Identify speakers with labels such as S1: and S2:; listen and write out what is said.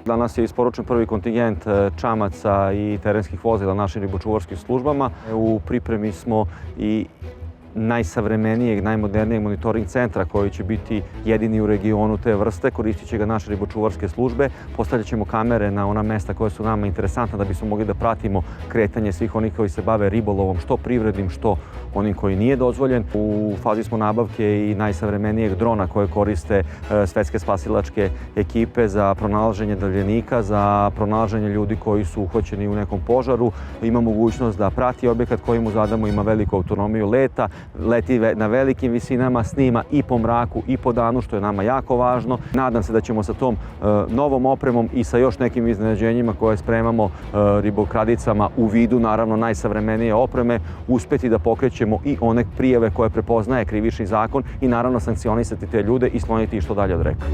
S1: Danas je isporučen prvi kontingent čamaca i terenskih vozila našim ribočuvarskim službama. U pripremi smo i najsavremenijeg, najmodernijeg monitoring centra koji će biti jedini u regionu te vrste. Koristit će ga naše ribočuvarske službe. Postavljat ćemo kamere na ona mesta koja su nama interesantna da bismo mogli da pratimo kretanje svih onih koji se bave ribolovom, što privrednim, što onim koji nije dozvoljen. U fazi smo nabavke i najsavremenijeg drona koje koriste svetske spasilačke ekipe za pronalaženje davljenika, za pronalaženje ljudi koji su uhvaćeni u nekom požaru. Ima mogućnost da prati objekat koji mu zadamo, ima veliku autonomiju leta, leti na velikim visinama, snima i po mraku i po danu, što je nama jako važno. Nadam se da ćemo sa tom novom opremom i sa još nekim iznenađenjima koje spremamo ribokradicama u vidu, naravno, najsavremenije opreme, uspeti da pokrećemo i one prijave koje prepoznaje krivični zakon i naravno sankcionisati te ljude i skloniti ih što dalje od reka.